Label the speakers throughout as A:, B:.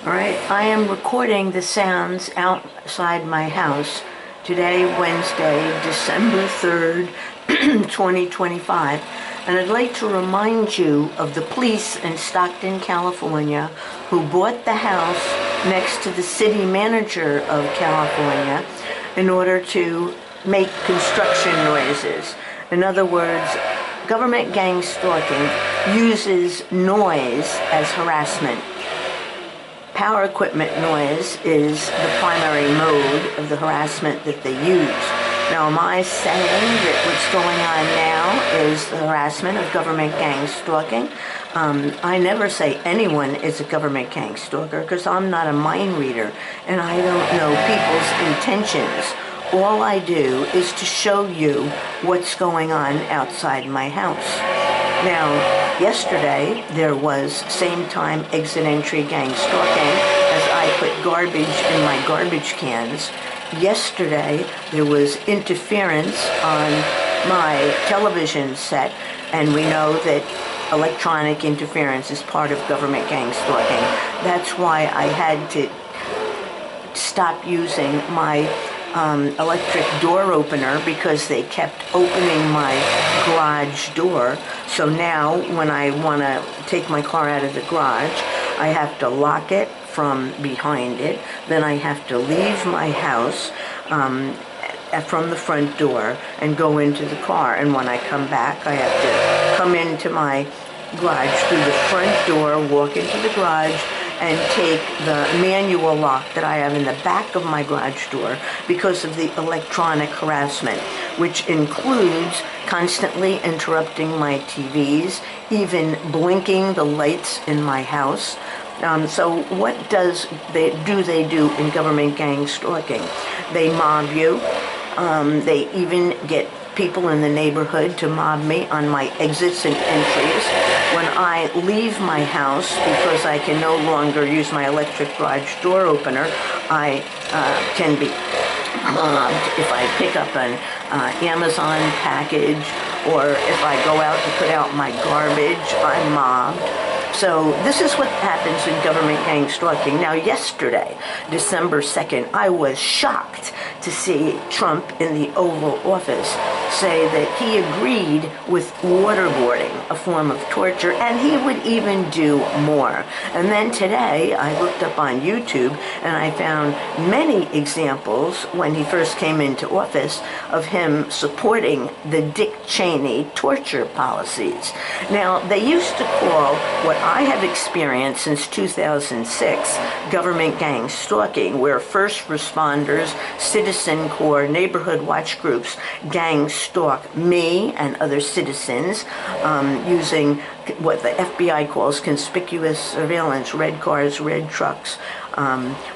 A: All right, I am recording the sounds outside my house today, Wednesday, December 3rd, 2025, and I'd like to remind you of the police in Stockton, California, who bought the house next to the city manager of California in order to make construction noises. In other words, government gang stalking uses noise as harassment. Power equipment noise is the primary mode of the harassment that they use. Now, am I saying that what's going on now is the harassment of government gang stalking? I never say anyone is a government gang stalker because I'm not a mind reader and I don't know people's intentions. All I do is to show you what's going on outside my house. Now, yesterday, there was same-time exit-entry gang stalking as I put garbage in my garbage cans. Yesterday, there was interference on my television set, and we know that electronic interference is part of government gang stalking. That's why I had to stop using my electric door opener because they kept opening my garage door. So now when I want to take my car out of the garage, I have to lock it from behind it. Then I have to leave my house from the front door and go into the car. And when I come back, I have to come into my garage through the front door, walk into the garage, and take the manual lock that I have in the back of my garage door because of the electronic harassment, which includes constantly interrupting my TVs, even blinking the lights in my house. So what they do in government gang stalking? They mob you. They even get people in the neighborhood to mob me on my exits and entries. When I leave my house, because I can no longer use my electric garage door opener, I can be mobbed if I pick up an Amazon package, or if I go out to put out my garbage, I'm mobbed. So this is what happens in government gang stalking. Now, yesterday, December 2nd, I was shocked to see Trump in the Oval Office say that he agreed with waterboarding, a form of torture, and he would even do more. And then today, I looked up on YouTube, and I found many examples when he first came into office of him supporting the Dick Cheney torture policies. Now, they used to call what I have experienced since 2006 government gang stalking, where first responders, citizen corps, neighborhood watch groups gang stalk me and other citizens using what the FBI calls conspicuous surveillance, red cars, red trucks,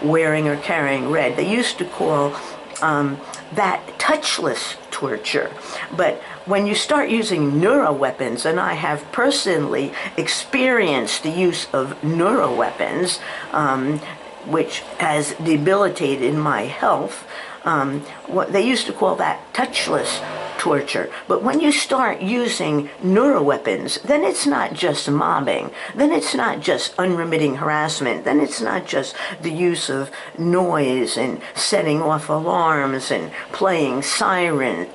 A: wearing or carrying red. They used to call that touchless torture. But when you start using neuro-weapons, and I have personally experienced the use of neuro-weapons, which has debilitated my health, what they used to call that touchless torture. But when you start using neuro-weapons, then it's not just mobbing, then it's not just unremitting harassment, then it's not just the use of noise and setting off alarms and playing sirens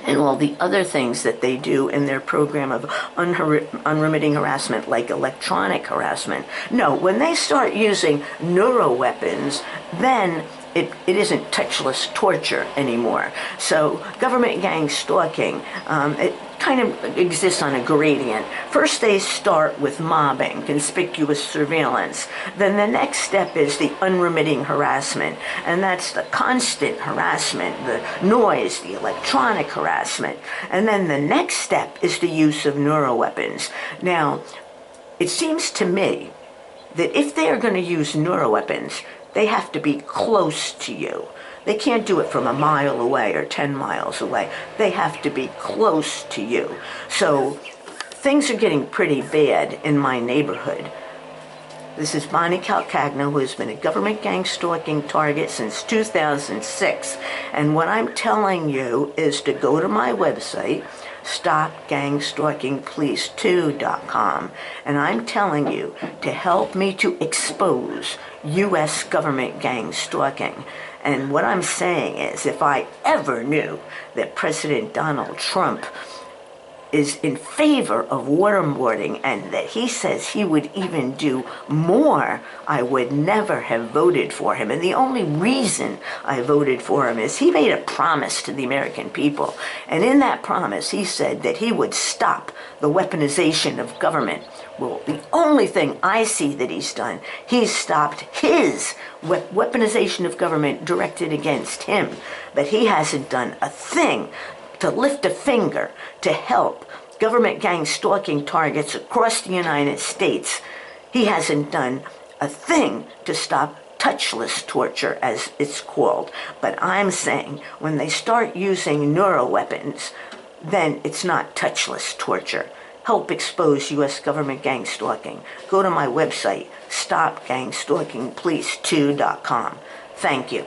A: and all the other things that they do in their program of unremitting harassment, like electronic harassment. No, when they start using neuro-weapons, then it isn't touchless torture anymore. So government gang stalking, it kind of exists on a gradient. First they start with mobbing, conspicuous surveillance. Then the next step is the unremitting harassment, and that's the constant harassment, the noise, the electronic harassment. And then the next step is the use of neuroweapons. Now, it seems to me that if they are going to use neuroweapons, they have to be close to you. They can't do it from a mile away or 10 miles away. They have to be close to you. So things are getting pretty bad in my neighborhood. This is Bonnie Calcagno, who has been a government gang stalking target since 2006. And what I'm telling you is to go to my website, stopgangstalkingpolice2.com. And I'm telling you to help me to expose U.S. government gang stalking. And what I'm saying is, if I ever knew that President Donald Trump is in favor of waterboarding and that he says he would even do more, I would never have voted for him. And the only reason I voted for him is he made a promise to the American people. And in that promise, he said that he would stop the weaponization of government. Well, the only thing I see that he's done, he's stopped his weaponization of government directed against him. But he hasn't done a thing to lift a finger to help government gang stalking targets across the United States. He hasn't done a thing to stop touchless torture, as it's called. But I'm saying when they start using neuro-weapons, then it's not touchless torture. Help expose U.S. government gang stalking. Go to my website, stopgangstalkingpolice2.com. Thank you.